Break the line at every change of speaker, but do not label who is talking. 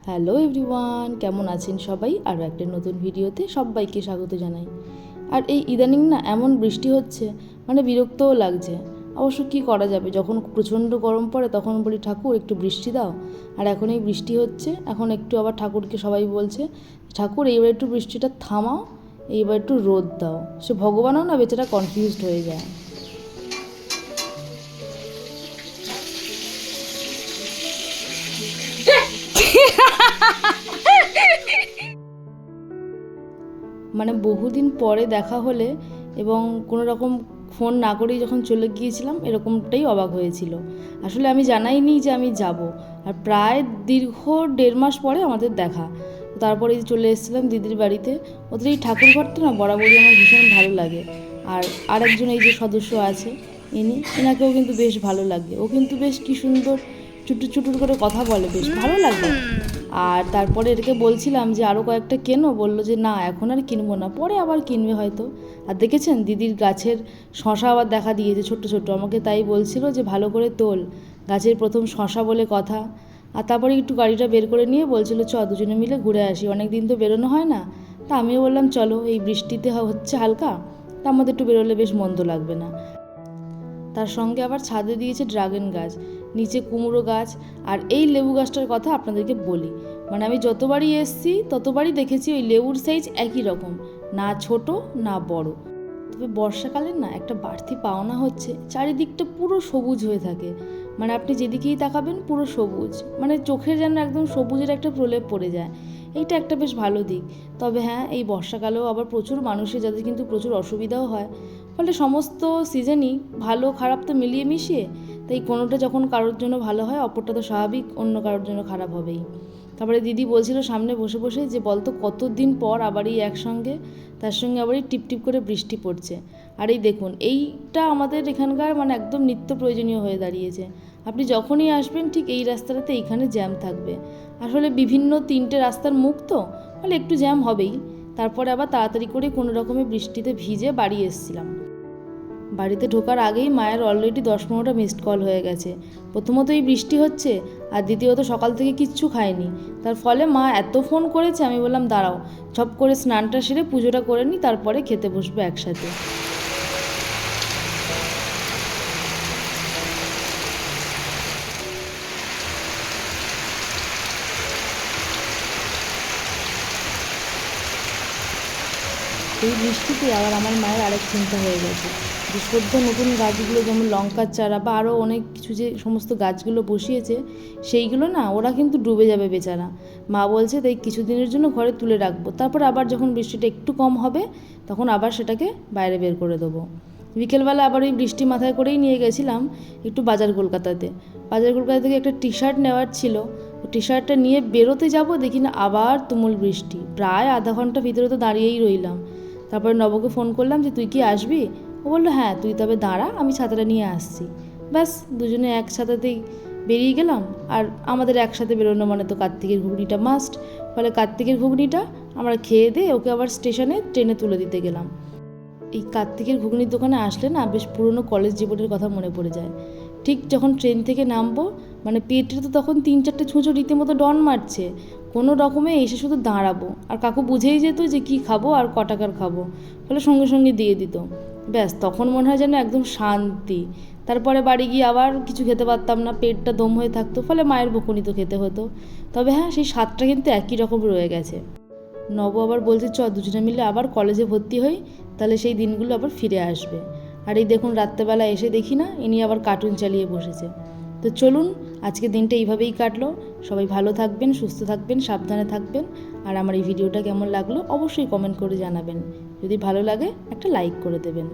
Hello everyone, কেমন আছেন সবাই? আরও একটা নতুন ভিডিওতে সবাইকে স্বাগত জানাই। আর এই ইদানিং না এমন বৃষ্টি হচ্ছে, মানে বিরক্তও লাগছে। অবশ্য কী করা যাবে, যখন প্রচণ্ড গরম পড়ে তখন বলি ঠাকুর একটু বৃষ্টি দাও। আর এখন এই বৃষ্টি হচ্ছে, এখন একটু আবার ঠাকুরকে সবাই বলছে ঠাকুর এইবার একটু বৃষ্টিটা থামাও, এইবার একটু রোদ দাও। সে ভগবানও না বেচারা কনফিউজড হয়ে যায়। মানে বহুদিন পরে দেখা হলে এবং কোনো রকম ফোন না করেই যখন চলে গিয়েছিলাম, এরকমটাই অবাক হয়েছিল। আসলে আমি জানাইনি যে আমি যাব, আর প্রায় দীর্ঘ 1.5 মাস পরে আমাদের দেখা। তারপরে চলে এসেছিলাম দিদির বাড়িতে। ওদের এই ঠাকুর ঘরটা না বরাবরই আমার ভীষণ ভালো লাগে। আর আরেকজন এই যে সদস্য আছে এনাকেও কিন্তু বেশ ভালো লাগে। ও কিন্তু বেশ কী সুন্দর চুটুর চুটুর করে কথা বলে, বেশ ভালো লাগে। আর তারপরে এটাকে বলছিলাম যে আরও কয়েকটা কেনো, বললো যে না এখন আর কিনবো না, পরে আবার কিনবে হয়তো। আর দেখেছেন দিদির গাছের শশা আবার দেখা দিয়েছে ছোট্ট ছোট্ট, আমাকে তাই বলছিল যে ভালো করে তোল, গাছের প্রথম শশা বলে কথা। আর তারপরে একটু গাড়িটা বের করে নিয়ে বলছিল দুজনে মিলে ঘুরে আসি, অনেক দিন তো বেরোনো হয় না। তা আমিও বললাম চলো, এই বৃষ্টিতে হচ্ছে হালকা, তা আমাদের একটু বেরোলে বেশ মন্দ লাগবে না। তার সঙ্গে আবার ছাদে দিয়েছে ড্রাগন গাছ, নিচে কুমড়ো গাছ। আর এই লেবু গাছটার কথা আপনাদেরকে বলি, মানে আমি যতবারই এসছি ততবারই দেখেছি ওই লেবুর সাইজ একই রকম, না ছোট না বড়। তবে বর্ষাকালের না একটা বাড়তি পাওনা হচ্ছে, চারিদিকটা পুরো সবুজ হয়ে থাকে। মানে আপনি যেদিকেই তাকাবেন পুরো সবুজ, মানে চোখের যেন একদম সবুজের একটা প্রলেপ পড়ে যায়। এইটা একটা বেশ ভালো দিক। তবে হ্যাঁ, এই বর্ষাকালেও আবার প্রচুর মানুষের যাদের কিন্তু প্রচুর অসুবিধাও হয়। ফলে সমস্ত সিজনই ভালো খারাপ তো মিলিয়ে মিশিয়ে, তাই কোনোটা যখন কারোর জন্য ভালো হয় অপরটা তো স্বাভাবিক অন্য কারোর জন্য খারাপ হবেই। তারপরে দিদি বলছিল সামনে বসে বসে যে বলতো কতদিন পর আবার এই একসঙ্গে, তার সঙ্গে আবার এই টিপটিপ করে বৃষ্টি পড়ছে। আর এই দেখুন, এইটা আমাদের এখানকার মানে একদম নিত্য প্রয়োজনীয় হয়ে দাঁড়িয়েছে। আপনি যখনই আসবেন ঠিক এই রাস্তাটাতে এইখানে জ্যাম থাকবে। আসলে বিভিন্ন 3টে রাস্তার মুখ তো, ফলে একটু জ্যাম হবেই। তারপরে আবার তাড়াতাড়ি করে কোনো রকমের বৃষ্টিতে ভিজে বাড়ি এসেছিলাম। বাড়িতে ঢোকার আগেই মায়ের অলরেডি 10-15টা মিসড কল হয়ে গেছে। প্রথমত এই বৃষ্টি হচ্ছে, আর দ্বিতীয়ত সকাল থেকে কিচ্ছু খায়নি। তার ফলে মা এত ফোন করেছে, আমি বললাম দাঁড়াও ছপ করে স্নানটা সেরে পুজোটা করে নিই, তারপরে খেতে বসবো একসাথে। এই বৃষ্টিতে আবার আমার মায়ের আরেক চিন্তা হয়ে গেছে যে সদ্য নতুন গাছগুলো যেমন লঙ্কার চারা বা আরও অনেক কিছু যে সমস্ত গাছগুলো বসিয়েছে, সেইগুলো না ওরা কিন্তু ডুবে যাবে বেচারা। মা বলছে তাই কিছুদিনের জন্য ঘরে তুলে রাখবো, তারপর আবার যখন বৃষ্টিটা একটু কম হবে তখন আবার সেটাকে বাইরে বের করে দেবো। বিকেলবেলা আবার ওই বৃষ্টি মাথায় করেই নিয়ে গেছিলাম একটু বাজার কলকাতা থেকে একটা টি শার্ট নেওয়ার ছিল। টি শার্টটা নিয়ে বেরোতে যাব, দেখি না আবার তুমুল বৃষ্টি, প্রায় আধা ঘন্টা ভিতরে তো দাঁড়িয়েই রইলাম। তারপরে নবকে ফোন করলাম যে তুই কি আসবি? ও বললো হ্যাঁ তুই তবে দাঁড়া, আমি ছাতাটা নিয়ে আসছি। ব্যাস দুজনে এক ছাতাতেই বেরিয়ে গেলাম। আর আমাদের একসাথে বেরোনো মানে তো কার্তিকের ঘুগনিটা মাস্ট, ফলে কার্তিকের ঘুগনিটা আমরা খেয়ে দিয়ে ওকে আবার স্টেশনে ট্রেনে তুলে দিতে গেলাম। এই কার্তিকের ঘুগনির দোকানে আসলে না বেশ পুরনো কলেজ জীবনের কথা মনে পড়ে যায়। ঠিক যখন ট্রেন থেকে নামবো, মানে পেটে তো তখন 3-4টে ছুঁচো রীতিমতো ডন মারছে, কোনো রকমে এসে শুধু দাঁড়াবো। আর কাকু বুঝেই যেত যে কি খাবো আর ক টাকার খাবো, ফলে সঙ্গে সঙ্গে দিয়ে দিত। ব্যাস তখন মনে হয় যেন একদম শান্তি। তারপরে বাড়ি গিয়ে আবার কিছু খেতে পারতাম না, পেটটা দম হয়ে থাকতো, ফলে মায়ের বকুনি তো খেতে হতো। তবে হ্যাঁ, সেই স্বাদটা কিন্তু একই রকম রয়ে গেছে। নব আবার বলছে দুজনে মিলে আবার কলেজে ভর্তি হই, তাহলে সেই দিনগুলো আবার ফিরে আসবে। আর এই দেখুন রাত্রেবেলা এসে দেখি না ইনি আবার কার্টুন চালিয়ে বসেছে। তো চলুন, আজকে দিনটা এইভাবেই কাটলো। সবাই ভালো থাকবেন, সুস্থ থাকবেন, সাবধানে থাকবেন। আর আমার এই ভিডিওটা কেমন লাগলো অবশ্যই কমেন্ট করে জানাবেন। যদি ভালো লাগে একটা লাইক করে দেবেন।